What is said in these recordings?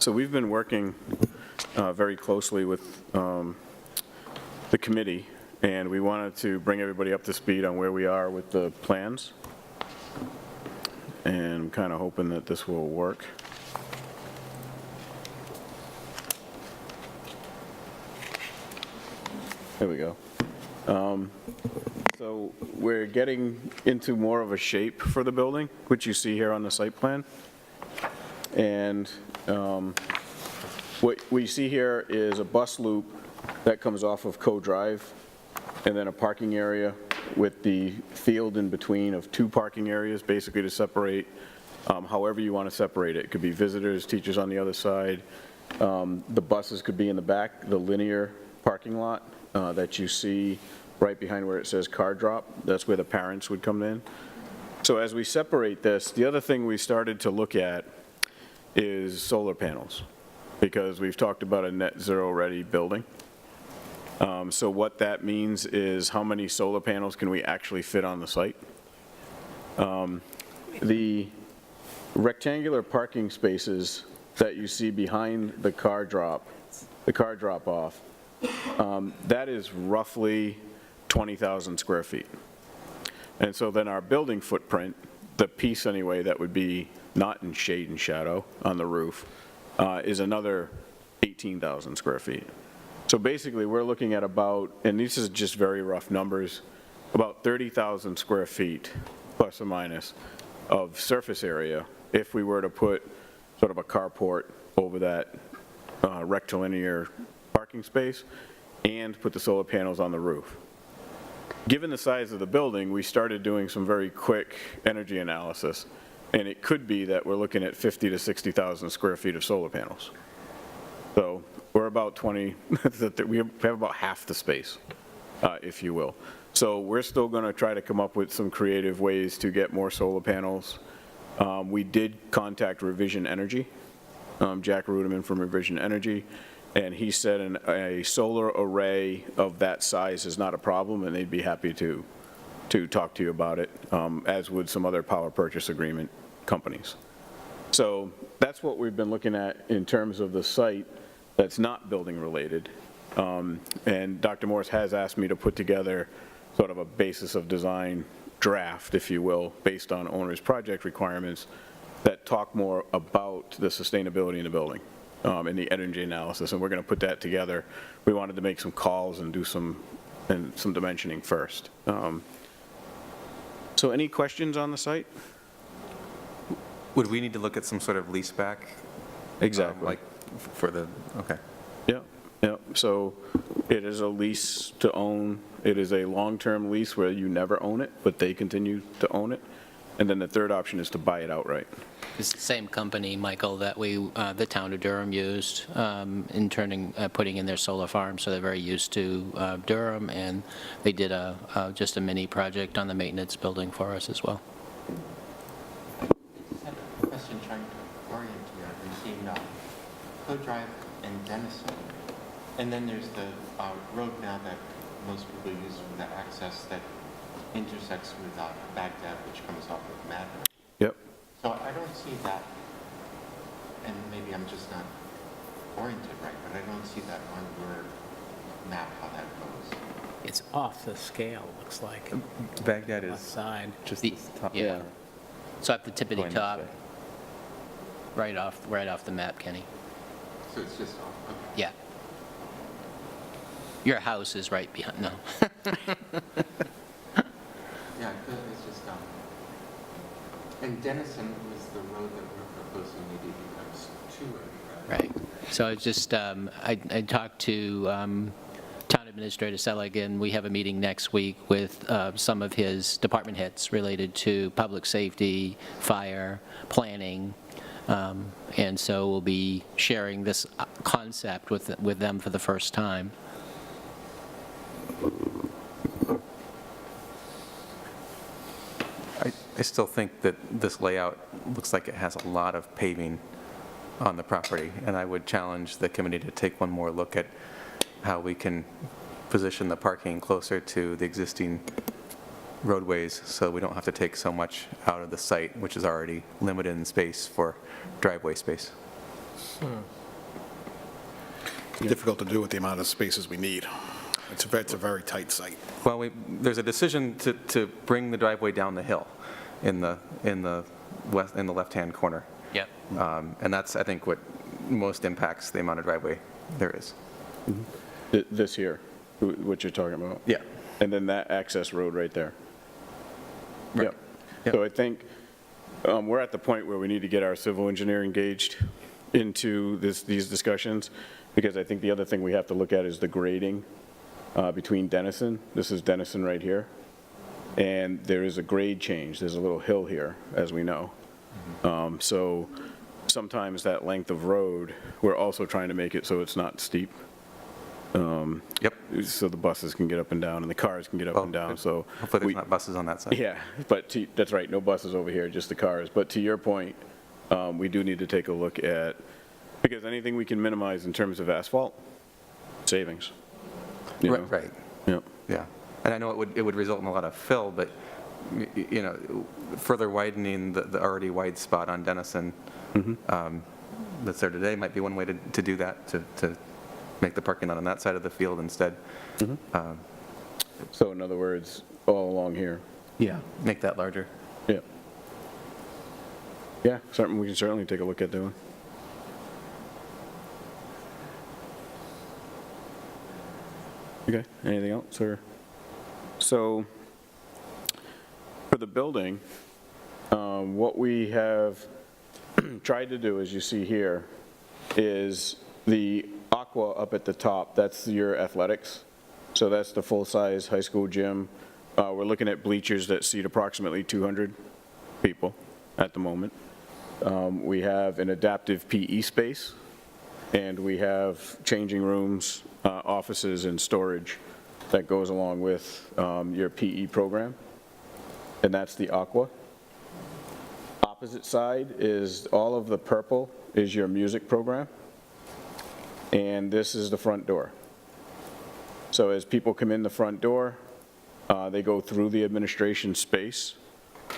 So we've been working very closely with the committee, and we wanted to bring everybody up to speed on where we are with the plans. And I'm kind of hoping that this will work. There we go. So we're getting into more of a shape for the building, which you see here on the site plan. And what we see here is a bus loop that comes off of Co Drive, and then a parking area with the field in between of two parking areas, basically to separate however you want to separate it. It could be visitors, teachers on the other side. The buses could be in the back, the linear parking lot that you see right behind where it says car drop. That's where the parents would come in. So as we separate this, the other thing we started to look at is solar panels, because we've talked about a net zero ready building. So what that means is how many solar panels can we actually fit on the site. The rectangular parking spaces that you see behind the car drop off, that is roughly 20,000 square feet. And so then our building footprint, the piece anyway that would be not in shade and shadow on the roof, is another 18,000 square feet. So basically we're looking at about, and this is just very rough numbers, about 30,000 square feet, plus or minus, of surface area if we were to put sort of a carport over that rectilinear parking space and put the solar panels on the roof. Given the size of the building, we started doing some very quick energy analysis, and it could be that we're looking at 50 to 60,000 square feet of solar panels. So we're about 20, we have about half the space, if you will. So we're still going to try to come up with some creative ways to get more solar panels. We did contact Revision Energy, Jack Ruderman from Revision Energy, and he said a solar array of that size is not a problem, and they'd be happy to talk to you about it, as would some other power purchase agreement companies. So that's what we've been looking at in terms of the site that's not building related. And Dr. Morse has asked me to put together sort of a basis of design draft, if you will, based on owner's project requirements that talk more about the sustainability in the building. In the energy analysis, and we're going to put that together. We wanted to make some calls and do some dimensioning first. So any questions on the site? Would we need to look at some sort of lease back? Exactly. Like for the, okay. Yeah. So it is a lease to own. It is a long-term lease where you never own it, but they continue to own it. And then the third option is to buy it outright. It's the same company, Michael, that the town of Durham used in putting in their solar farm, so they're very used to Durham, and they did just a mini project on the maintenance building for us as well. I just had a question trying to orient you. I've seen Co-Drive and Denison, and then there's the road now that most people use for the access that intersects with Baghdad, which comes off of Madden. Yep. So I don't see that, and maybe I'm just not oriented right, but I don't see that on your map, how that goes. It's off the scale, looks like. Baghdad Left is side. just The- this top. yeah. So at the tippity Going this top, way. right off the map, Kenny. So it's just off, okay. Yeah. Your house is right behind, no. Yeah, it's just, and Denison was the road that we're proposing maybe becomes two-way, right? Right. So it's just, I talked to Town Administrator Seligan. We have a meeting next week with some of his department heads related to public safety, fire, planning, and so we'll be sharing this concept with them for the first time. I still think that this layout looks like it has a lot of paving on the property, and I would challenge the committee to take one more look at how we can position the parking closer to the existing roadways so we don't have to take so much out of the site, which is already limited in space for driveway space. Difficult to do with the amount of spaces we need. It's a very tight site. Well, there's a decision to bring the driveway down the hill in the left-hand corner. Yep. And that's, I think, what most impacts the amount of driveway there is. This here, what you're talking about? Yeah. And then that access road right there. Right. Yep. Yep. So I think we're at the point where we need to get our civil engineer engaged into these discussions, because I think the other thing we have to look at is the grading between Dennison. This is Dennison right here. And there is a grade change. There's a little hill here, as we know. So sometimes that length of road, we're also trying to make it so it's not steep. Yep. So the buses can get up and down and the cars can get up and down, so. Hopefully there's we- not buses on that side. Yeah, but that's right, no buses over here, just the cars. But to your point, we do need to take a look at, because anything we can minimize in terms of asphalt, savings. You know? Right. Yep. Yeah, and I know it would result in a lot of fill, but, further widening the already wide spot on Dennison that's there today might be one way to do that, to make the parking lot on that side of the field instead. So in other words, all along here. Yeah. Make that larger. Yeah. Yeah, something we can certainly take a look at doing. Okay, anything else, or? So, for the building, what we have tried to do, as you see here, is the aqua up at the top, that's your athletics. So that's the full-size high school gym. We're looking at bleachers that seat approximately 200 people at the moment. We have an adaptive PE space, and we have changing rooms, offices, and storage that goes along with your PE program, and that's the aqua. Opposite side is all of the purple is your music program, and this is the front door. So as people come in the front door, they go through the administration space,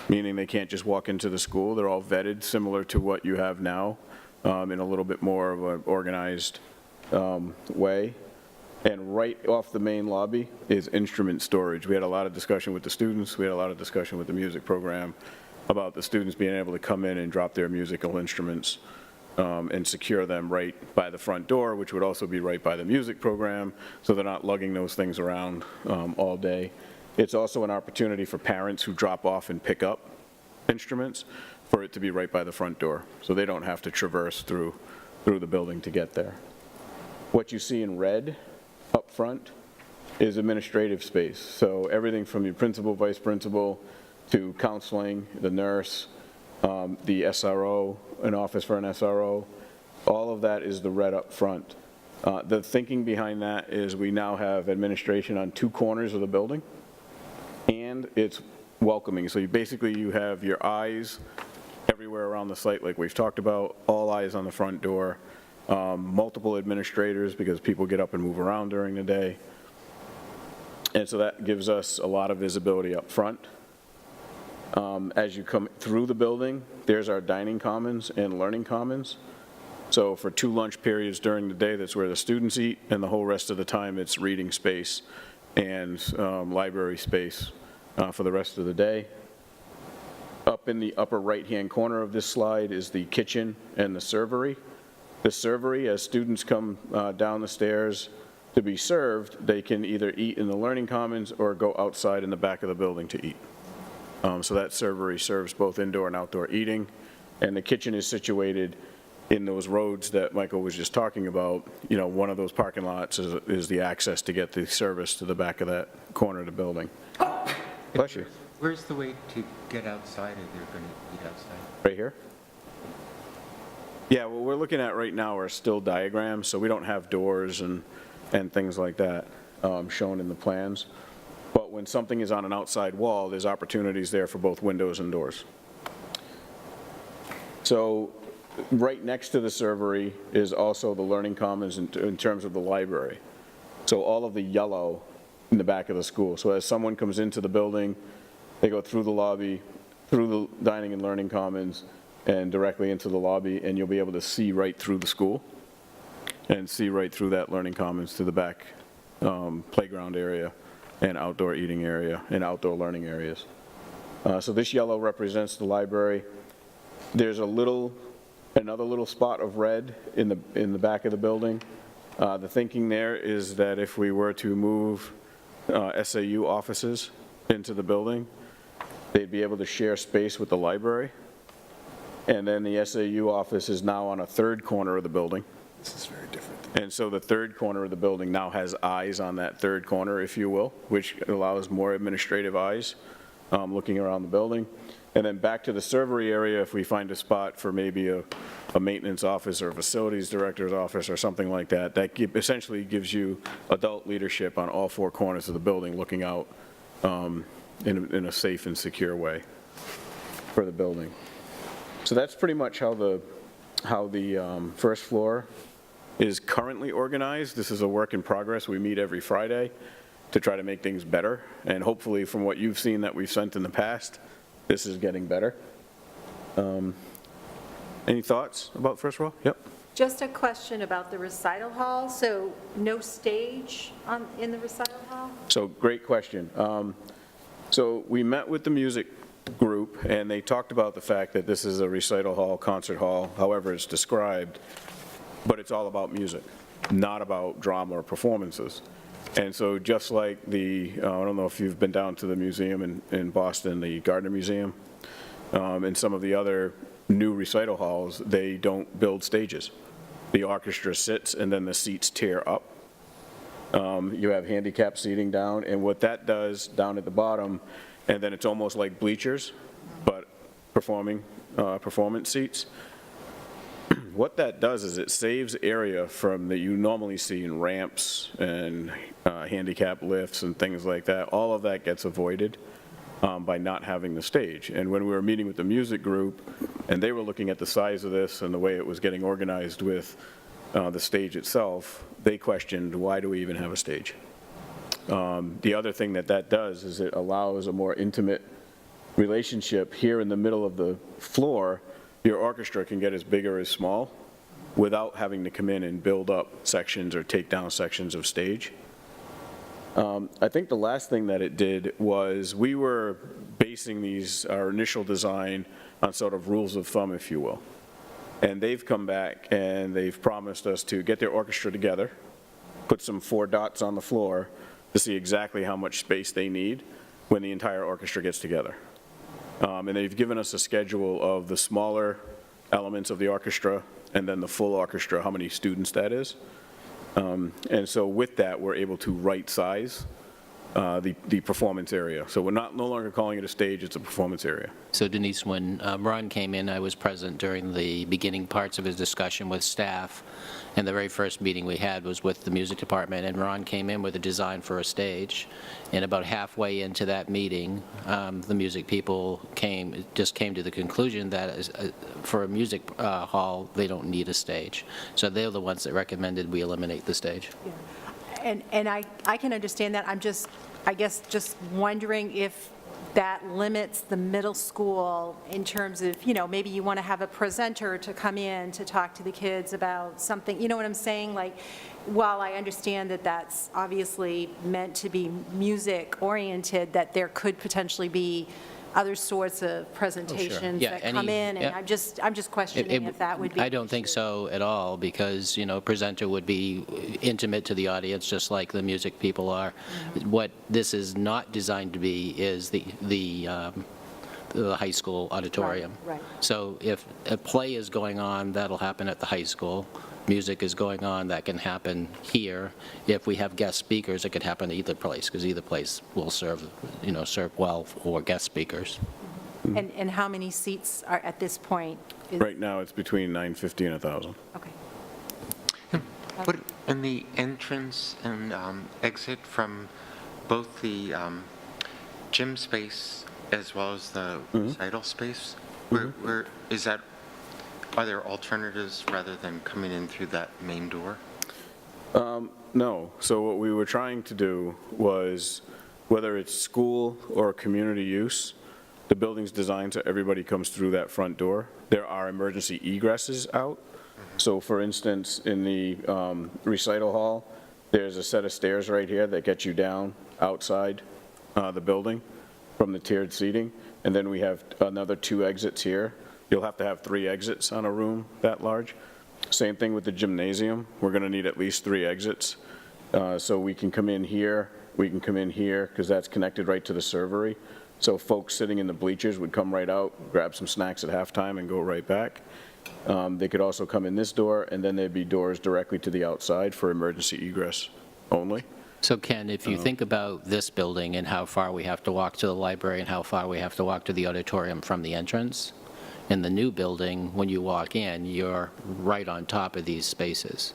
meaning they can't just walk into the school. They're all vetted, similar to what you have now, in a little bit more of an organized way. And right off the main lobby is instrument storage. We had a lot of discussion with the students. We had a lot of discussion with the music program about the students being able to come in and drop their musical instruments and secure them right by the front door, which would also be right by the music program, so they're not lugging those things around all day. It's also an opportunity for parents who drop off and pick up instruments for it to be right by the front door, so they don't have to traverse through the building to get there. What you see in red up front is administrative space. So everything from your principal, vice principal, to counseling, the nurse, the SRO, an office for an SRO, all of that is the red up front. The thinking behind that is we now have administration on 2 corners of the building, and it's welcoming. So you have your eyes everywhere around the site, like we've talked about, all eyes on the front door, multiple administrators because people get up and move around during the day. And so that gives us a lot of visibility up front. As you come through the building, there's our dining commons and learning commons. So for 2 lunch periods during the day, that's where the students eat, and the whole rest of the time it's reading space and library space for the rest of the day. Up in the upper right-hand corner of this slide is the kitchen and the servery. The servery, as students come down the stairs to be served, they can either eat in the learning commons or go outside in the back of the building to eat. So that servery serves both indoor and outdoor eating, and the kitchen is situated in those roads that Michael was just talking about. You know, one of those parking lots is the access to get the service to the back of that corner of the building. Bless you. Where's the way to get outside if they're going to eat outside? Right here? Yeah, what we're looking at right now are still diagrams, so we don't have doors and things like that shown in the plans. But when something is on an outside wall, there's opportunities there for both windows and doors. So right next to the servery is also the learning commons in terms of the library. So all of the yellow in the back of the school. So as someone comes into the building, they go through the lobby, through the dining and learning commons, and directly into the lobby, and you'll be able to see right through the school and see right through that learning commons to the back playground area and outdoor eating area and outdoor learning areas. So this yellow represents the library. There's another little spot of red in the back of the building. The thinking there is that if we were to move SAU offices into the building, they'd be able to share space with the library. And then the SAU office is now on a third corner of the building. This is very different. And so the third corner of the building now has eyes on that third corner, if you will, which allows more administrative eyes looking around the building. And then back to the servery area, if we find a spot for maybe a maintenance office or a facilities director's office or something like that, that essentially gives you adult leadership on all four corners of the building, looking out in a safe and secure way for the building. So that's pretty much how the first floor is currently organized. This is a work in progress. We meet every Friday to try to make things better, and hopefully from what you've seen that we've sent in the past, this is getting better. Any thoughts about first floor? Yep. Just a question about the recital hall. So no stage in the recital hall? So great question. So we met with the music group, and they talked about the fact that this is a recital hall, concert hall, however it's described, but it's all about music, not about drama or performances. And so just like I don't know if you've been down to the museum in Boston, the Gardner Museum, and some of the other new recital halls, they don't build stages. The orchestra sits and then the seats tear up. You have handicap seating down, and what that does down at the bottom, and then it's almost like bleachers, but performance seats. What that does is it saves area from that you normally see in ramps and handicap lifts and things like that. All of that gets avoided by not having the stage. And when we were meeting with the music group, and they were looking at the size of this and the way it was getting organized with the stage itself, they questioned, why do we even have a stage? The other thing that does is it allows a more intimate relationship here in the middle of the floor. Your orchestra can get as big or as small without having to come in and build up sections or take down sections of stage. I think the last thing that it did was we were basing our initial design on sort of rules of thumb, if you will. And they've come back and they've promised us to get their orchestra together, put some 4 dots on the floor to see exactly how much space they need when the entire orchestra gets together. And they've given us a schedule of the smaller elements of the orchestra and then the full orchestra, how many students that is. And so with that, we're able to right size the performance area. So we're no longer calling it a stage, it's a performance area. So Denise, when Ron came in, I was present during the beginning parts of his discussion with staff, and the very first meeting we had was with the music department, and Ron came in with a design for a stage, and about halfway into that meeting, the music people just came to the conclusion that for a music hall, they don't need a stage. So they're the ones that recommended we eliminate the stage. And I can understand that. I guess just wondering if that limits the middle school in terms of, maybe you want to have a presenter to come in to talk to the kids about something, you know what I'm saying? Like, while I understand that that's obviously meant to be music-oriented, that there could potentially be other sorts of presentations Yeah, that come in, and yeah. I'm just questioning if that would be. I don't think so at all, because, presenter would be intimate to the audience, just like the music people are. Mm-hmm. What this is not designed to be is the high school auditorium. Right. So if a play is going on, that'll happen at the high school. Music is going on, that can happen here. If we have guest speakers, it could happen at either place, because either place will serve well for guest speakers. And how many seats are at this point? Right now, it's between 950 and 1,000. Okay. What, in the entrance and exit from both the gym space as well as the recital space, where is that? Are there alternatives rather than coming in through that main door? No. So what we were trying to do was, whether it's school or community use, the building's designed so everybody comes through that front door. there are emergency egresses out. So for instance, in the recital hall, there's a set of stairs right here that get you down outside the building from the tiered seating. And then we have another 2 exits here. You'll have to have 3 exits on a room that large. Same thing with the gymnasium. We're going to need at least 3 exits. So we can come in here, we can come in here, because that's connected right to the servery. So folks sitting in the bleachers would come right out, grab some snacks at halftime, and go right back. They could also come in this door, and then there'd be doors directly to the outside for emergency egress only. So Ken, if you think about this building and how far we have to walk to the library and how far we have to walk to the auditorium from the entrance, in the new building, when you walk in, you're right on top of these spaces.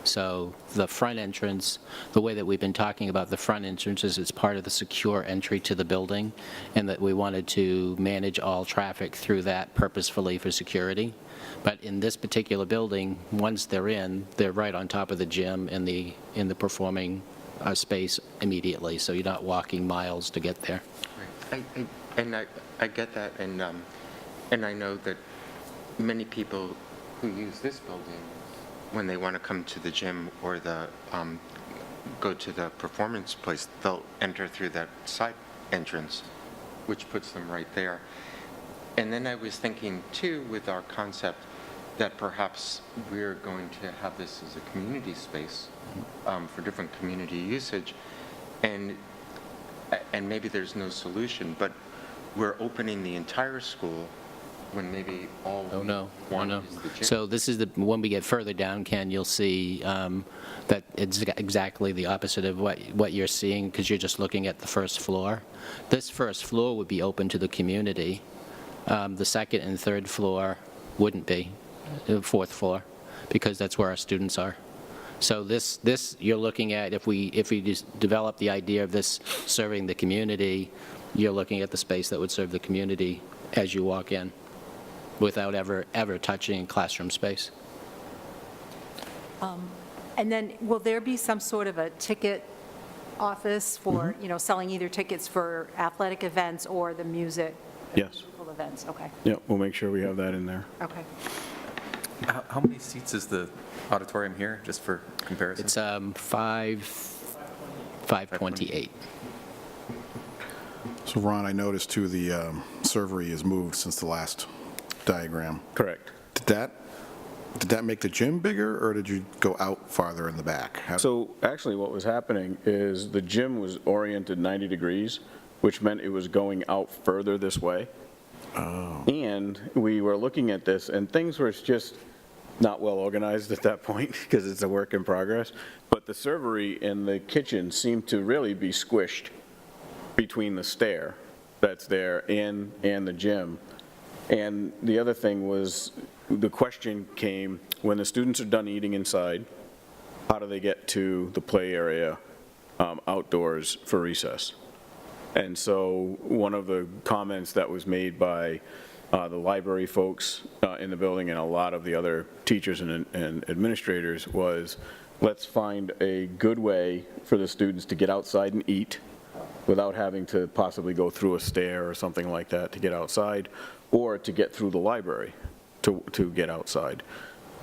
So the front entrance, the way that we've been talking about the front entrance is it's part of the secure entry to the building, and that we wanted to manage all traffic through that purposefully for security. But in this particular building, once they're in, they're right on top of the gym and in the performing space immediately, so you're not walking miles to get there. Right. I get that, and I know that many people who use this building, when they want to come to the gym or go to the performance place, they'll enter through that side entrance, which puts them right there. And then I was thinking, too, with our concept, that perhaps we're going to have this as a community space for different community usage, and maybe there's no solution, but we're opening the entire school when maybe all Oh, no. we Oh, want no. is the gym. So this is when we get further down, Ken, you'll see that it's exactly the opposite of what you're seeing, because you're just looking at the first floor. This first floor would be open to the community. The second and third floor wouldn't be, the fourth floor, because that's where our students are. So this you're looking at, if we just develop the idea of this serving the community, you're looking at the space that would serve the community as you walk in, without ever touching classroom space. And then, will there be some sort of a ticket office for, selling either tickets for athletic events or the musical Yes. events? Okay, Yeah, we'll make sure we have that in there. okay. How many seats is the auditorium here, just for comparison? It's 528. So Ron, I noticed too, the servery is moved since the last diagram. Correct. Did that make the gym bigger, or did you go out farther in the back? So actually what was happening is the gym was oriented 90 degrees, which meant it was going out further this way. Oh. And we were looking at this, and things were just not well organized at that point, because it's a work in progress. But the servery and the kitchen seemed to really be squished between the stair that's there and the gym. And the other thing was, the question came, when the students are done eating inside, how do they get to the play area outdoors for recess? And so one of the comments that was made by the library folks in the building and a lot of the other teachers and administrators was, let's find a good way for the students to get outside and eat without having to possibly go through a stair or something like that to get outside, or to get through the library to get outside.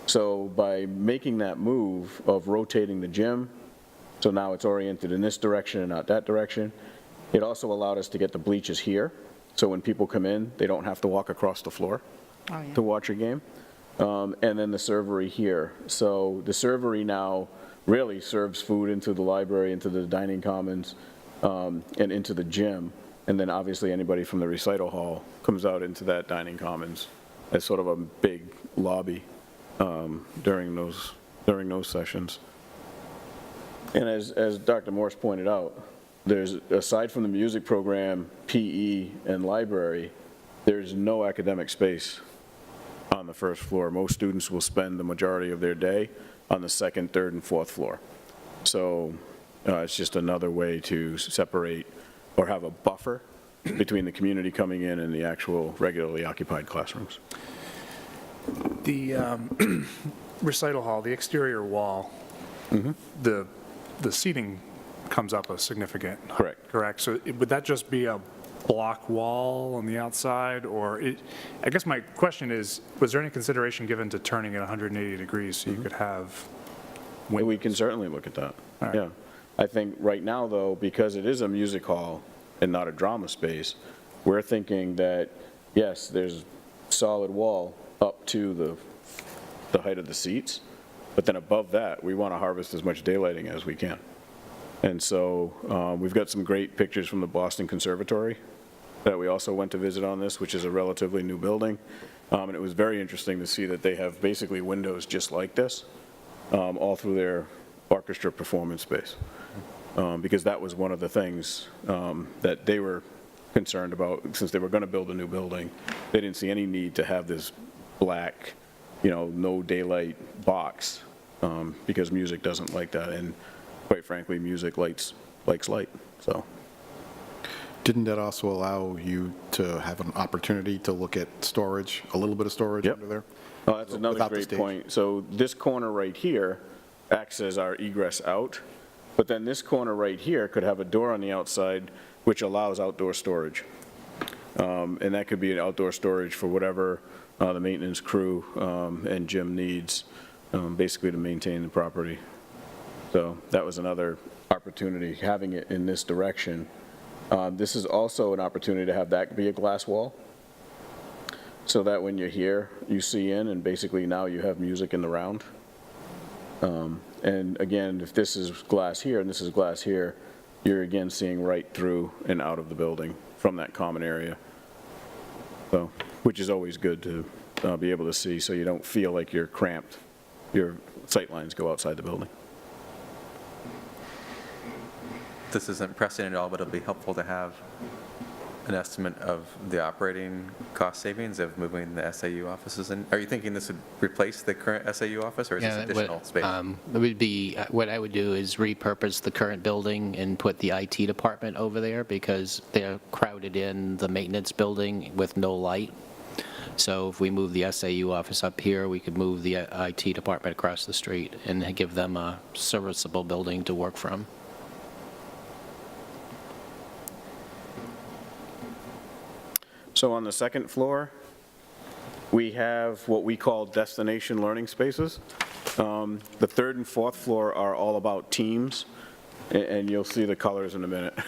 So by making that move of rotating the gym, so now it's oriented in this direction and not that direction, it also allowed us to get the bleachers here, so when people come in, they don't have to walk across the floor to watch a game. And then the servery here. So the servery now really serves food into the library, into the dining commons, and into the gym. And then obviously anybody from the recital hall comes out into that dining commons as sort of a big lobby during those sessions. And as Dr. Morse pointed out, there's, aside from the music program, PE, and library, there's no academic space on the first floor. Most students will spend the majority of their day on the second, third, and fourth floor. So it's just another way to separate or have a buffer between the community coming in and the actual regularly occupied classrooms. The recital hall, the exterior wall, the seating comes up a significant. Correct. Correct. So would that just be a block wall on the outside, or I guess my question is, was there any consideration given to turning it 180 degrees so you could have We can certainly look at that, All right. yeah. I think right now, though, because it is a music hall and not a drama space, we're thinking that, yes, there's solid wall up to the height of the seats, but then above that, we want to harvest as much daylighting as we can. And so we've got some great pictures from the Boston Conservatory that we also went to visit on this, which is a relatively new building. And it was very interesting to see that they have basically windows just like this all through their orchestra performance space. Because that was one of the things that they were concerned about, since they were going to build a new building. They didn't see any need to have this black, no daylight box, because music doesn't like that. And quite frankly, music likes light, so. Didn't that also allow you to have an opportunity to look at storage, a little bit of storage Yep. under there? Oh, that's another Without the great stage. point. So this corner right here acts as our egress out, but then this corner right here could have a door on the outside which allows outdoor storage. And that could be an outdoor storage for whatever the maintenance crew and Jim needs, basically to maintain the property. So that was another opportunity, having it in this direction. This is also an opportunity to have that be a glass wall, so that when you're here, you see in, and basically now you have music in the round. And again, if this is glass here and this is glass here, you're again seeing right through and out of the building from that common area. So, which is always good to be able to see, so you don't feel like you're cramped. Your sight lines go outside the building. This isn't pressing at all, but it'll be helpful to have an estimate of the operating cost savings of moving the SAU offices in. Are you thinking this would replace the current SAU office, or is this additional space? It would be, what I would do is repurpose the current building and put the IT department over there, because they're crowded in the maintenance building with no light. So if we move the SAU office up here, we could move the IT department across the street and give them a serviceable building to work from. So on the second floor, we have what we call destination learning spaces. The third and fourth floor are all about teams, and you'll see the colors in a minute.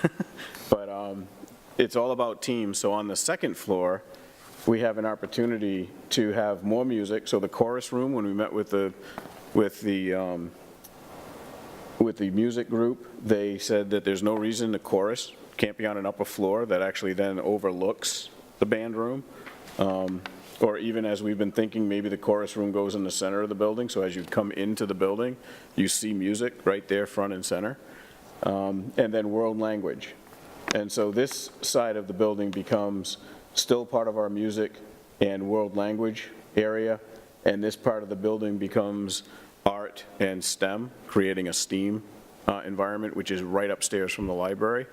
But it's all about teams. So on the second floor, we have an opportunity to have more music. So the chorus room, when we met with the music group, they said that there's no reason the chorus can't be on an upper floor that actually then overlooks the band room. Or even as we've been thinking, maybe the chorus room goes in the center of the building, so as you come into the building, you see music right there, front and center. And then world language. And so this side of the building becomes still part of our music and world language area, and this part of the building becomes art and STEM, creating a STEAM environment, which is right upstairs from the library.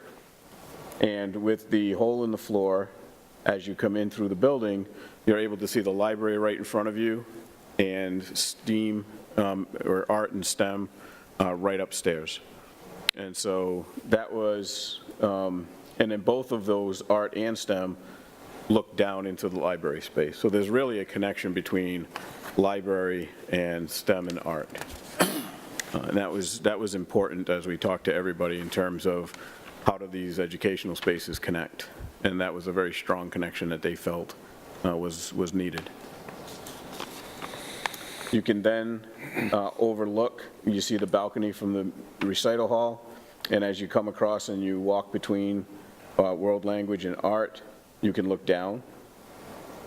And with the hole in the floor, as you come in through the building, you're able to see the library right in front of you, and STEAM, or art and STEM, right upstairs. And so that was, and then both of those, art and STEM, look down into the library space. So there's really a connection between library and STEM and art. And that was important as we talked to everybody in terms of how do these educational spaces connect. And that was a very strong connection that they felt was needed. You can then overlook, you see the balcony from the recital hall, and as you come across and you walk between world language and art, you can look down.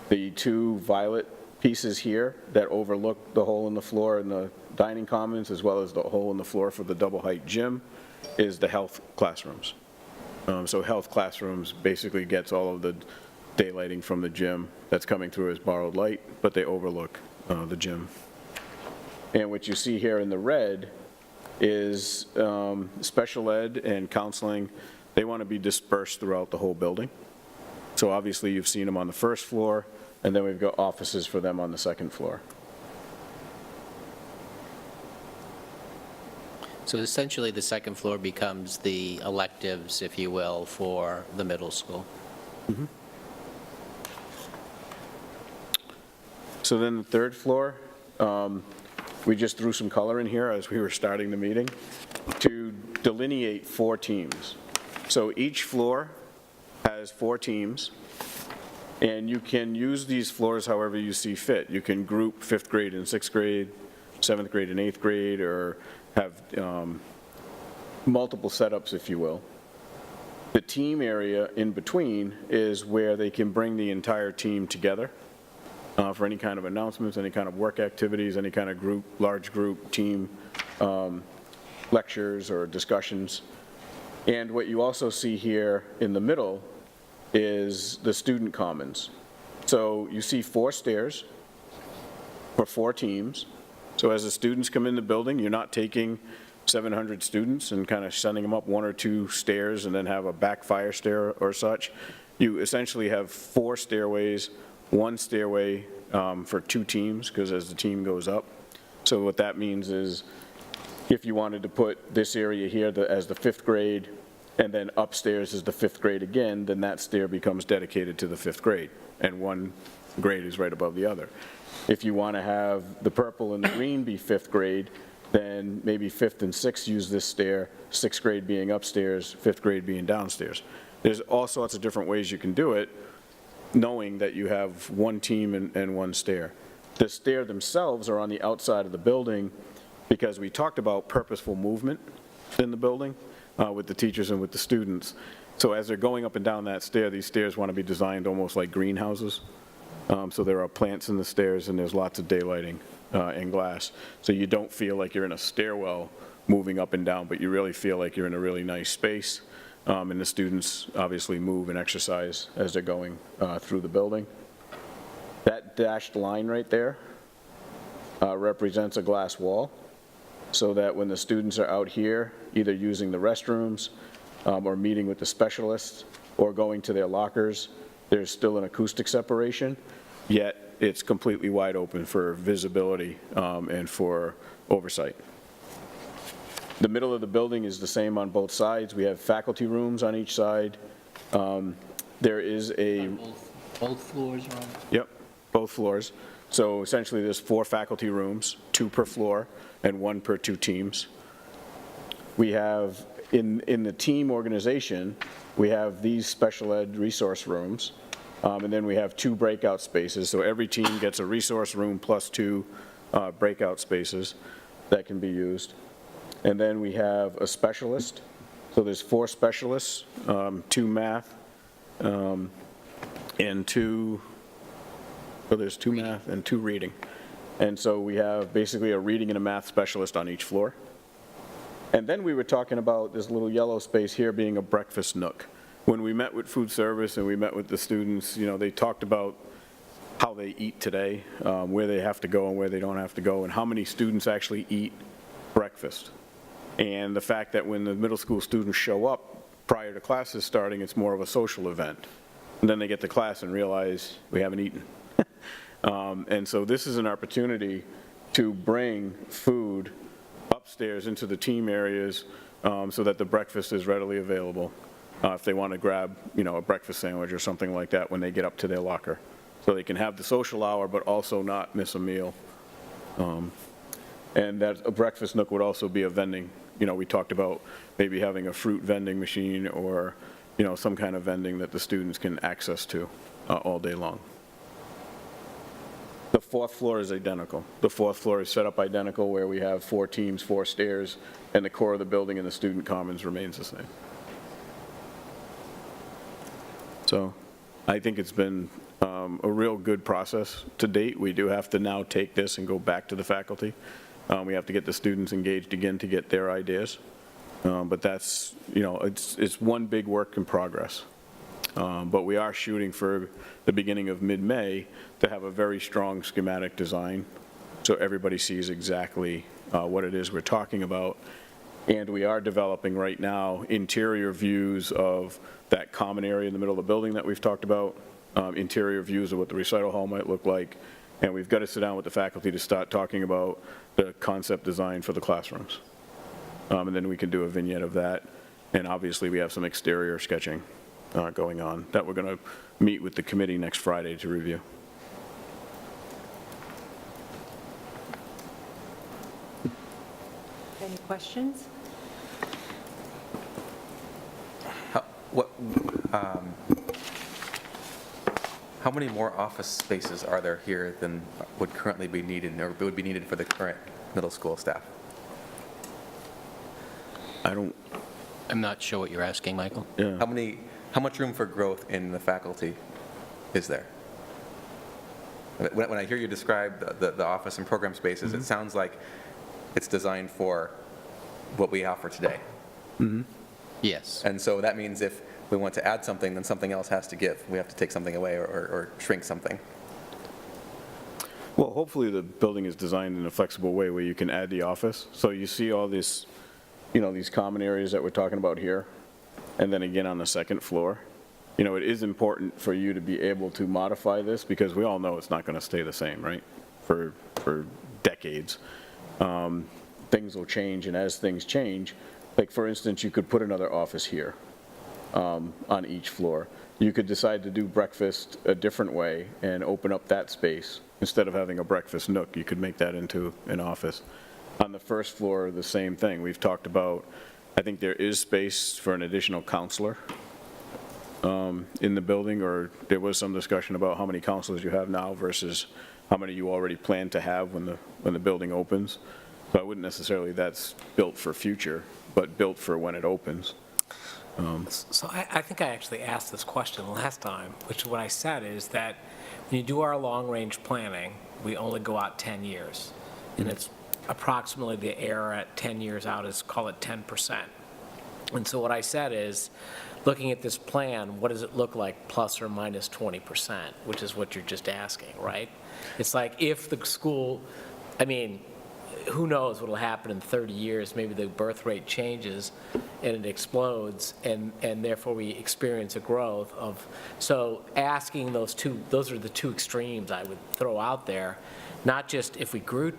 The two violet pieces here that overlook the hole in the floor in the dining commons, as well as the hole in the floor for the double height gym, is the health classrooms. So health classrooms basically gets all of the daylighting from the gym that's coming through as borrowed light, but they overlook the gym. And what you see here in the red is special ed and counseling. They want to be dispersed throughout the whole building. So obviously you've seen them on the first floor, and then we've got offices for them on the second floor. So essentially, the second floor becomes the electives, if you will, for the middle school. So then the third floor, we just threw some color in here as we were starting the meeting to delineate 4 teams. So each floor has 4 teams, and you can use these floors however you see fit. You can group 5th grade and 6th grade, 7th grade and 8th grade, or have multiple setups, if you will. The team area in between is where they can bring the entire team together for any kind of announcements, any kind of work activities, any kind of group, large group, team lectures or discussions. And what you also see here in the middle is the student commons. So you see 4 stairs for 4 teams. So as the students come in the building, you're not taking 700 students and kind of sending them up 1 or 2 stairs and then have a back fire stair or such. You essentially have 4 stairways, 1 stairway for 2 teams, because as the team goes up. So what that means is if you wanted to put this area here as the 5th grade, and then upstairs is the 5th grade again, then that stair becomes dedicated to the 5th grade, and one grade is right above the other. If you want to have the purple and the green be 5th grade, then maybe 5th and 6th use this stair, 6th grade being upstairs, 5th grade being downstairs. There's all sorts of different ways you can do it, knowing that you have 1 team and 1 stair. The stair themselves are on the outside of the building because we talked about purposeful movement in the building with the teachers and with the students. So as they're going up and down that stair, these stairs want to be designed almost like greenhouses. So there are plants in the stairs and there's lots of daylighting and glass. So you don't feel like you're in a stairwell moving up and down, but you really feel like you're in a really nice space. And the students obviously move and exercise as they're going through the building. That dashed line right there represents a glass wall, so that when the students are out here, either using the restrooms or meeting with the specialists or going to their lockers, there's still an acoustic separation, yet it's completely wide open for visibility and for oversight. The middle of the building is the same on both sides. We have faculty rooms on each side. There is a... Both floors are on? Yep, both floors. So essentially, there's 4 faculty rooms, 2 per floor, and 1 per 2 teams. We have, in the team organization, we have these special ed resource rooms, and then we have 2 breakout spaces. So every team gets a resource room plus 2 breakout spaces that can be used. And then we have a specialist. So there's 4 specialists, 2 math, and 2, so there's 2 math and 2 reading. And so we have basically a reading and a math specialist on each floor. And then we were talking about this little yellow space here being a breakfast nook. When we met with food service and we met with the students, you know, they talked about how they eat today, where they have to go and where they don't have to go, and how many students actually eat breakfast. And the fact that when the middle school students show up prior to classes starting, it's more of a social event. And then they get to class and realize we haven't eaten. And so this is an opportunity to bring food upstairs into the team areas so that the breakfast is readily available if they want to grab, you know, a breakfast sandwich or something like that when they get up to their locker. So they can have the social hour but also not miss a meal. And that a breakfast nook would also be a vending. You know, we talked about maybe having a fruit vending machine or, you know, some kind of vending that the students can access to all day long. The 4th floor is identical. The 4th floor is set up identical, where we have 4 teams, 4 stairs, and the core of the building and the student commons remains the same. So I think it's been a real good process to date. We do have to now take this and go back to the faculty. We have to get the students engaged again to get their ideas. But that's, you know, it's one big work in progress. But we are shooting for the beginning of mid-May to have a very strong schematic design so everybody sees exactly what it is we're talking about. And we are developing right now interior views of that common area in the middle of the building that we've talked about, interior views of what the recital hall might look like, and we've got to sit down with the faculty to start talking about the concept design for the classrooms. And then we can do a vignette of that, and obviously we have some exterior sketching going on that we're going to meet with the committee next Friday to review. Any questions? How many more office spaces are there here than would currently be needed, or would be needed for the current middle school staff? I'm not sure what you're asking, Michael. yeah. How much room for growth in the faculty is there? When I hear you describe the office and program spaces, it sounds like it's designed for what we offer today. Yes. And so that means if we want to add something, then something else has to give. We have to take something away or shrink something. Well, hopefully the building is designed in a flexible way where you can add the office. So you see all this, these common areas that we're talking about here, and then again on the second floor. It is important for you to be able to modify this because we all know it's not going to stay the same, right? For decades. Things will change, and as things change, like for instance, you could put another office here on each floor. You could decide to do breakfast a different way and open up that space. Instead of having a breakfast nook, you could make that into an office. On the first floor, the same thing. We've talked about, I think there is space for an additional counselor in the building, or there was some discussion about how many counselors you have now versus how many you already plan to have when the building opens. So I wouldn't necessarily, that's built for future, but built for when it opens. So I think I actually asked this question last time, which what I said is that when you do our long-range planning, we only go out 10 years. And it's approximately the error at 10 years out is, call it 10%. And so what I said is, looking at this plan, what does it look like plus or minus 20%, which is what you're just asking, right? It's like if the school, who knows what will happen in 30 years, maybe the birth rate changes and it explodes, and therefore we experience a growth of, so asking those are the two extremes I would throw out there, not just if we grew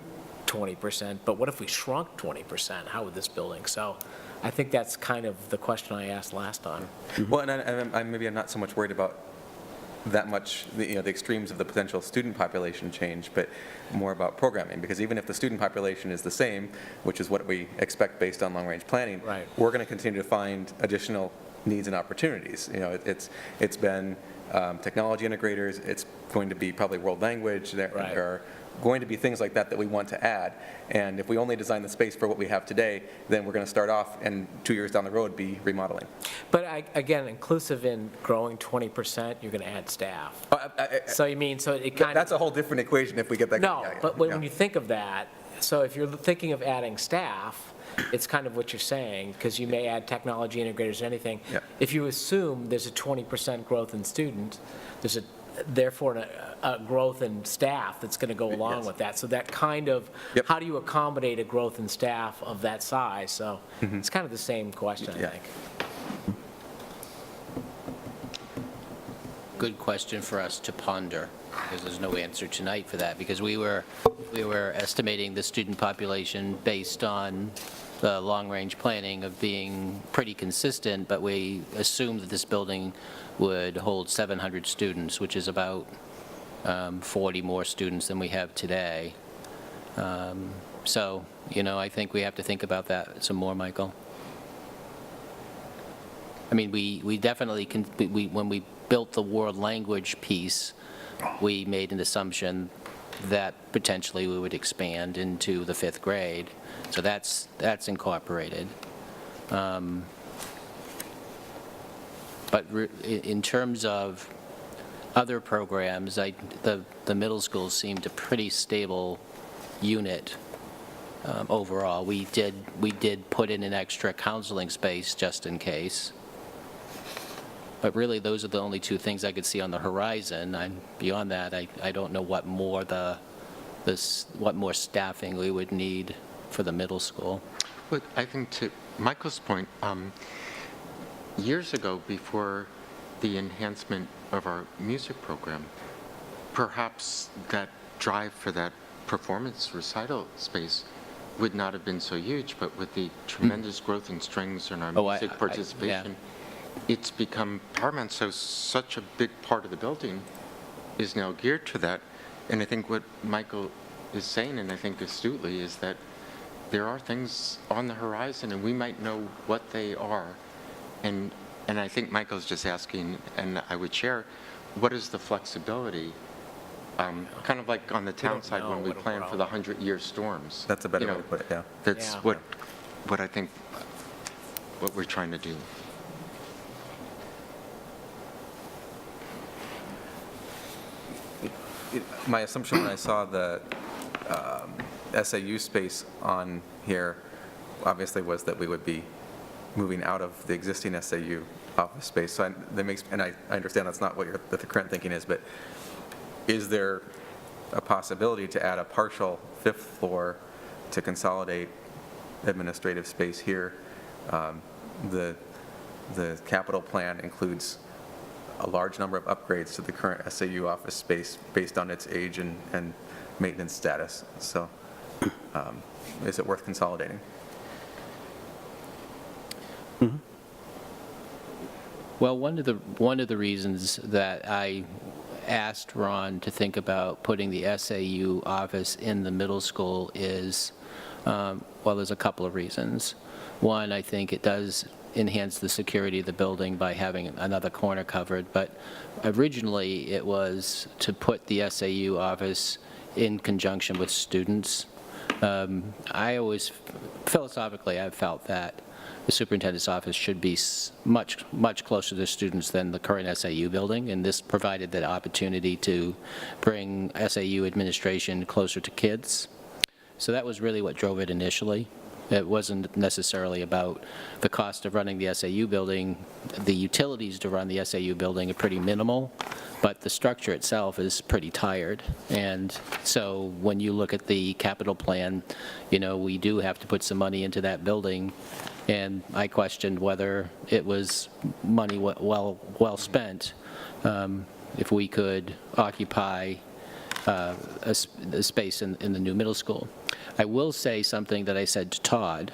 20%, but what if we shrunk 20%? How would this building? So I think that's kind of the question I asked last time. Well, and I'm not so much worried about that much, the extremes of the potential student population change, but more about programming, because even if the student population is the same, which is what we expect based on long-range planning, Right. We're going to continue to find additional needs and opportunities. It's been technology integrators, it's going to be probably world language, there Right. are going to be things like that we want to add, and if we only design the space for what we have today, then we're going to start off and 2 years down the road be remodeling. But again, inclusive in growing 20%, you're going to add staff. So it kind of. That's a whole different equation if we get that. No, yeah, but yeah. when you think of that, so if you're thinking of adding staff, it's kind of what you're saying, because you may add technology integrators or anything. Yeah. If you assume there's a 20% growth in students, there's therefore a growth in staff that's going to go along Yes. with that. So that kind of, Yep. how do you accommodate a growth in staff of that size? So it's kind of the same question, I Yeah. think. Good question for us to ponder, because there's no answer tonight for that, because we were estimating the student population based on the long-range planning of being pretty consistent, but we assumed that this building would hold 700 students, which is about 40 more students than we have today. So, I think we have to think about that some more, Michael. We definitely can, when we built the world language piece, we made an assumption that potentially we would expand into the 5th grade. So that's incorporated. But in terms of other programs, the middle school seemed a pretty stable unit overall. We did put in an extra counseling space just in case. But really, those are the only two things I could see on the horizon. Beyond that, I don't know what more what more staffing we would need for the middle school. But I think to Michael's point, years ago, before the enhancement of our music program, perhaps that drive for that performance recital space would not have been so huge, but with the tremendous growth in strings and our Oh, music participation, it's become paramount, so such a big part of the building is now geared to that. And I think what Michael is saying, and I think astutely, is that there are things on the horizon, and we might know what they are. And I think Michael's just asking, and I would share, what is the flexibility? Kind of like on the town don't side know when we what'll plan grow. for the 100-year storms. That's a better You way know, to put it, yeah. That's Yeah. what I think, what we're trying to do. My assumption when I saw the SAU space on here, obviously, was that we would be moving out of the existing SAU office space. So that makes, and I understand that's not what the current thinking is, but is there a possibility to add a partial fifth floor to consolidate administrative space here? The capital plan includes a large number of upgrades to the current SAU office space based on its age and maintenance status. So is it worth consolidating? Well, one of the reasons that I asked Ron to think about putting the SAU office in the middle school is, well, there's a couple of reasons. One, I think it does enhance the security of the building by having another corner covered, but originally it was to put the SAU office in conjunction with students. I always, philosophically, I've felt that the superintendent's office should be much closer to students than the current SAU building, and this provided that opportunity to bring SAU administration closer to kids. So that was really what drove it initially. It wasn't necessarily about the cost of running the SAU building. The utilities to run the SAU building are pretty minimal, but the structure itself is pretty tired. And so when you look at the capital plan, you know, we do have to put some money into that building. And I questioned whether it was money well spent if we could occupy a space in the new middle school. I will say something that I said to Todd,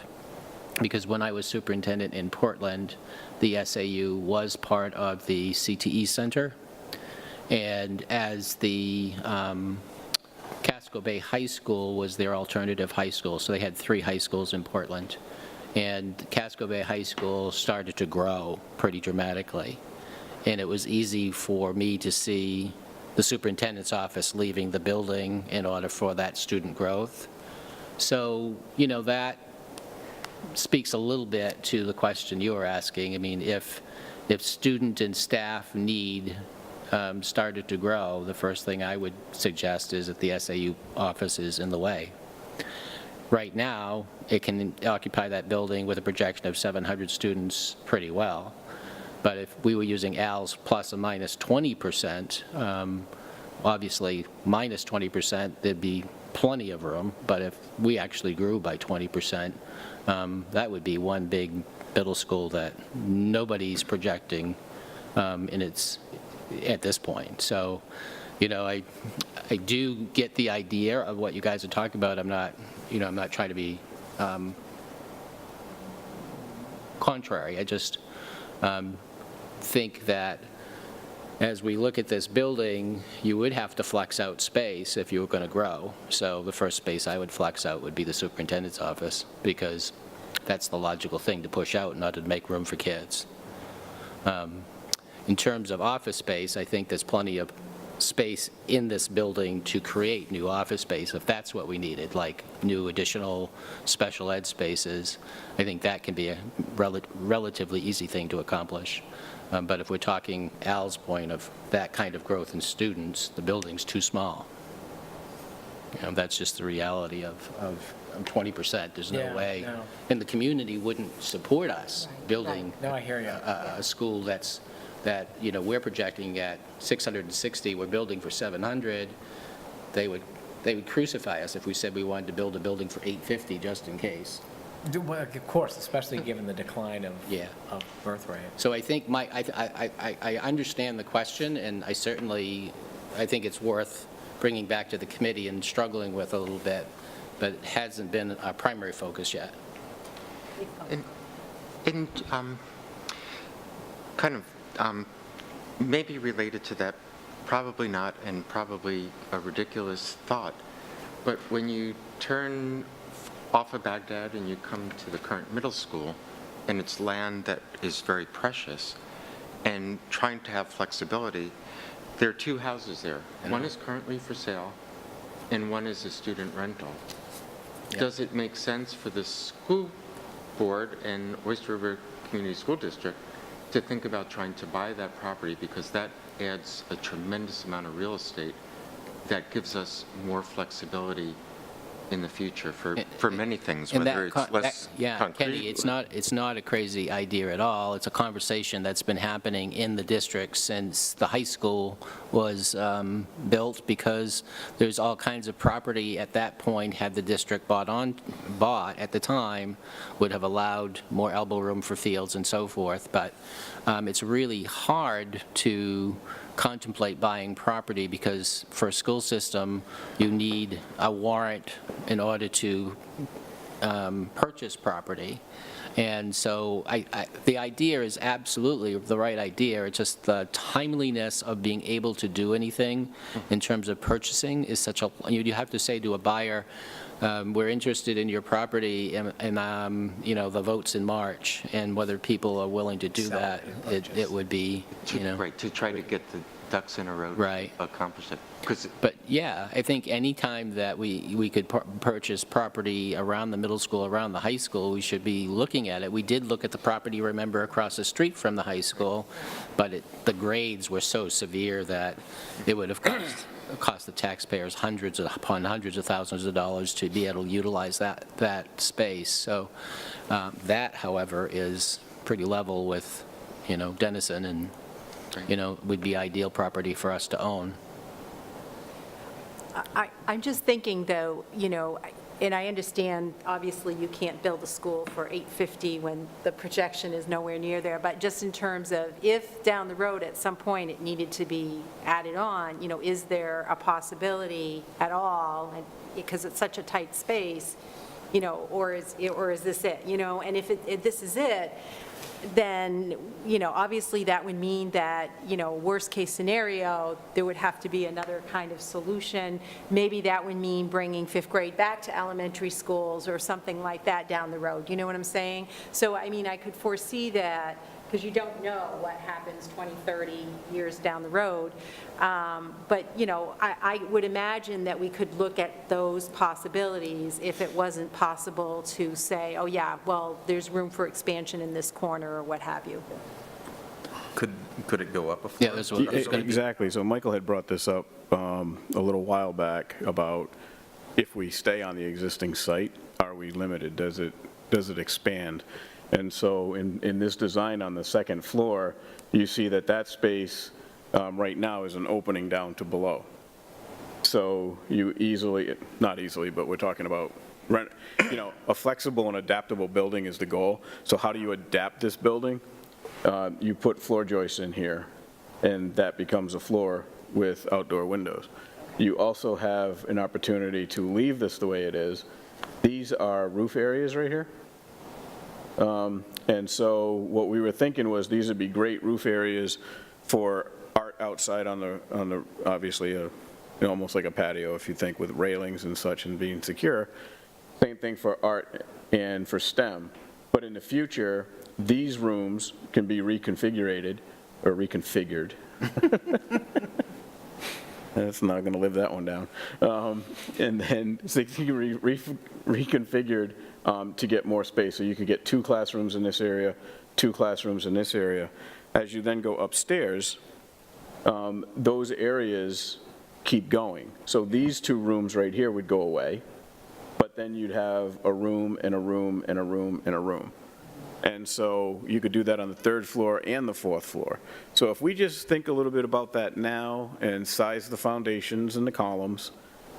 because when I was superintendent in Portland, the SAU was part of the CTE Center, and as the Casco Bay High School was their alternative high school, so they had 3 high schools in Portland, and Casco Bay High School started to grow pretty dramatically, and it was easy for me to see the superintendent's office leaving the building in order for that student growth. So, you know, that speaks a little bit to the question you were asking. I mean, if student and staff need started to grow, the first thing I would suggest is that the SAU office is in the way. Right now, it can occupy that building with a projection of 700 students pretty well. But if we were using Al's plus or minus 20%, obviously minus 20%, there'd be plenty of room. But if we actually grew by 20%, that would be one big middle school that nobody's projecting at this point. So, you know, I do get the idea of what you guys are talking about. I'm not trying to be contrary. I just think that as we look at this building, you would have to flex out space if you were going to grow. So the first space I would flex out would be the superintendent's office, because that's the logical thing to push out in order to make room for kids. In terms of office space, I think there's plenty of space in this building to create new office space if that's what we needed, like new additional special ed spaces. I think that can be a relatively easy thing to accomplish. But if we're talking Al's point of that kind of growth in students, the building's too small. You know, that's just the reality of 20%. There's no Yeah, way. no. And the community wouldn't support us building No, I hear you. a school that, you know, we're projecting at 660, we're building for 700. They would crucify us if we said we wanted to build a building for 850 just in case. Well, of course, especially given the decline of birth rate. So I think I understand the question, and I think it's worth bringing back to the committee and struggling with a little bit, but it hasn't been our primary focus yet. And kind of maybe related to that, probably not, and probably a ridiculous thought, but when you turn off of Baghdad and you come to the current middle school, and it's land that is very precious, and trying to have flexibility, there are two houses there. One is currently for sale, and one is a student rental. Does it make sense for the school board and Oyster River Community School District to think about trying to buy that property, because that adds a tremendous amount of real estate that gives us more flexibility in the future for many things, And whether that it's less yeah, concrete? Kenny, it's not a crazy idea at all. It's a conversation that's been happening in the district since the high school was built, because there's all kinds of property at that point, had the district bought at the time, would have allowed more elbow room for fields and so forth. But it's really hard to contemplate buying property, because for a school system, you need a warrant in order to purchase property. And so the idea is absolutely the right idea. It's just the timeliness of being able to do anything in terms of purchasing is such a, you have to say to a buyer, we're interested in your property, and you know, the vote's in March, and whether people are willing to do that, it would be, you know. Right, to try to get the ducks in a row Right. to accomplish it. 'Cause But yeah, I think any time that we could purchase property around the middle school, around the high school, we should be looking at it. We did look at the property, remember, across the street from the high school, but the grades were so severe that it would have cost the taxpayers hundreds upon hundreds of thousands of dollars to be able to utilize that space. So that, however, is pretty level with, you know, Denison, and, you know, would be ideal property for us to own. I'm just thinking, though, you know, and I understand, obviously, you can't build a school for $850 when the projection is nowhere near there, but just in terms of if down the road at some point it needed to be added on, you know, is there a possibility at all, because it's such a tight space, you know, or is this it, you know? And if this is it, then, you know, obviously that would mean that, you know, worst case scenario, there would have to be another kind of solution. Maybe that would mean bringing fifth grade back to elementary schools or something like that down the road. You know what I'm saying? So, I mean, I could foresee that, because you don't know what happens 20, 30 years down the road. But, you know, I would imagine that we could look at those possibilities if it wasn't possible to say, oh, yeah, well, there's room for expansion in this corner or what have you. Could it go up a floor? Yeah, that's what I was going to be. Exactly. So Michael had brought this up a little while back about if we stay on the existing site, are we limited? Does it expand? And so in this design on the second floor, you see that space right now is an opening down to below. So you easily, not easily, but we're talking about, you know, a flexible and adaptable building is the goal. So how do you adapt this building? You put floor joists in here, and that becomes a floor with outdoor windows. You also have an opportunity to leave this the way it is. These are roof areas right here. And so what we were thinking was these would be great roof areas for art outside on the obviously, you know, almost like a patio, if you think, with railings and such and being secure. Same thing for art and for STEM. But in the future, these rooms can be reconfigured. That's not going to live that one down. And then so you can be reconfigured to get more space. So you could get 2 classrooms in this area, 2 classrooms in this area. As you then go upstairs, those areas keep going. So these 2 rooms right here would go away, but then you'd have a room and a room and a room and a room. And so you could do that on the 3rd floor and the 4th floor. So if we just think a little bit about that now and size the foundations and the columns,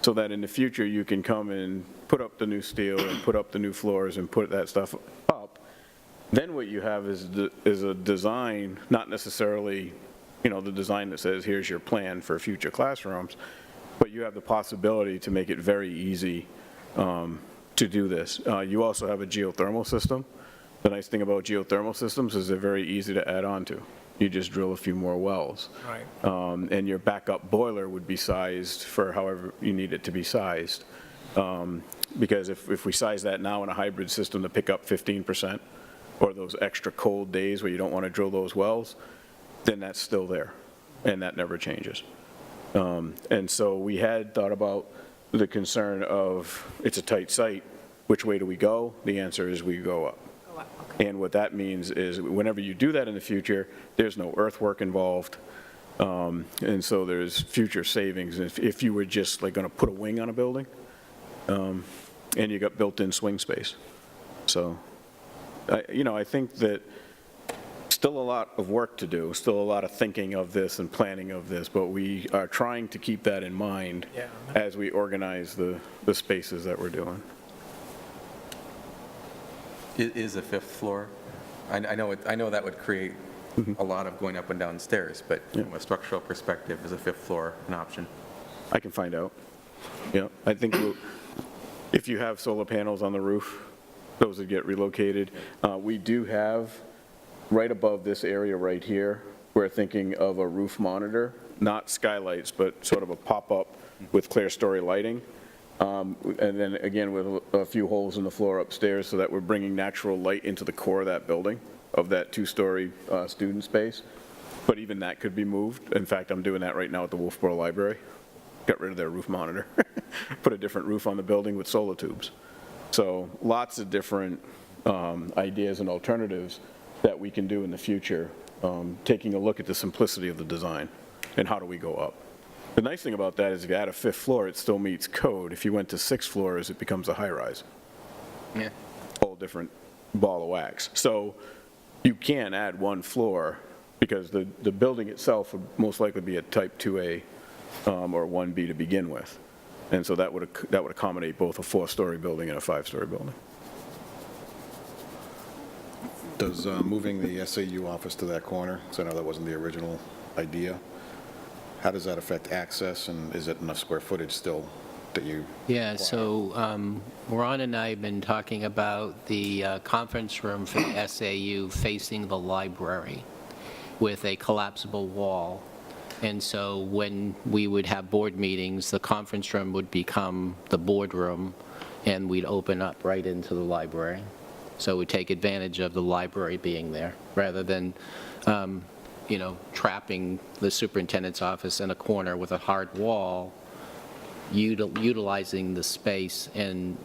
so that in the future you can come and put up the new steel and put up the new floors and put that stuff up, then what you have is a design, not necessarily, you know, the design that says, here's your plan for future classrooms, but you have the possibility to make it very easy to do this. You also have a geothermal system, The nice thing about geothermal systems is they're very easy to add on to. You just drill a few more wells. Right. And your backup boiler would be sized for however you need it to be sized. Because if we size that now in a hybrid system to pick up 15%, or those extra cold days where you don't want to drill those wells, then that's still there, and that never changes. And so we had thought about the concern of, it's a tight site, which way do we go? The answer is we go up. And what that means is whenever you do that in the future, there's no earthwork involved. And so there's future savings if you were just like going to put a wing on a building, and you got built-in swing space. So, I think that still a lot of work to do, still a lot of thinking of this and planning of this, but we are trying to keep that in mind as we organize the spaces that we're doing. Is a fifth floor? I know that would create a lot of going up and down stairs, but from a structural perspective, is a fifth floor an option? I can find out. Yeah, I think if you have solar panels on the roof, those would get relocated. We do have, right above this area right here, we're thinking of a roof monitor, not skylights, but sort of a pop-up with clear story lighting. And then again, with a few holes in the floor upstairs so that we're bringing natural light into the core of that building, of that two-story student space. But even that could be moved. In fact, I'm doing that right now at the Wolfboro Library. Got rid of their roof monitor. Put a different roof on the building with solar tubes. So lots of different ideas and alternatives that we can do in the future, taking a look at the simplicity of the design and how do we go up. The nice thing about that is if you add a fifth floor, it still meets code. If you went to 6 floors, it becomes a high-rise. Yeah. Whole different ball of wax. So you can add 1 floor because the building itself would most likely be a type 2A or 1B to begin with. And so that would accommodate both a 4-story building and a 5-story building. Does moving the SAU office to that corner, because I know that wasn't the original idea, how does that affect access, and is it enough square footage still that you? Yeah, so Ron and I have been talking about the conference room for the SAU facing the library with a collapsible wall. And so when we would have board meetings, the conference room would become the boardroom, and we'd open up right into the library. So we take advantage of the library being there, rather than trapping the superintendent's office in a corner with a hard wall, utilizing the space in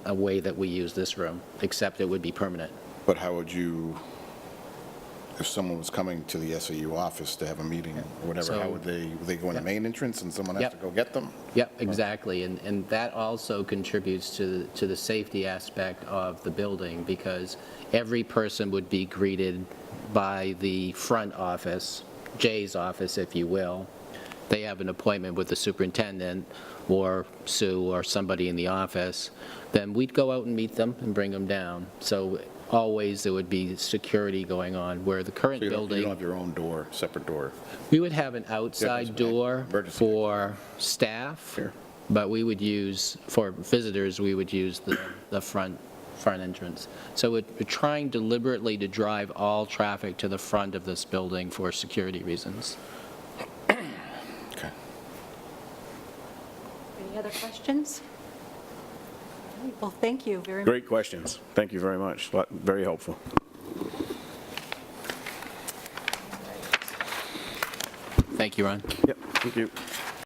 a way that we use this room, except it would be permanent. But how would you, if someone was coming to the SAU office to have a meeting or whatever, how would they go in the main entrance and someone has to go get them? Yep, exactly, and that also contributes to the safety aspect of the building, because every person would be greeted by the front office, Jay's office, if you will. They have an appointment with the superintendent or Sue or somebody in the office, then we'd go out and meet them and bring them down. So always there would be security going on, where the current So you building... don't have your own door, separate door? We would have an outside door emergency. for staff, but we would use, for visitors, we would use the front entrance. So we're trying deliberately to drive all traffic to the front of this building for security reasons. Okay. Any other questions? Well, thank you very much. Great questions. Thank you very much. Very helpful. Thank you, Ron. Yep, thank you.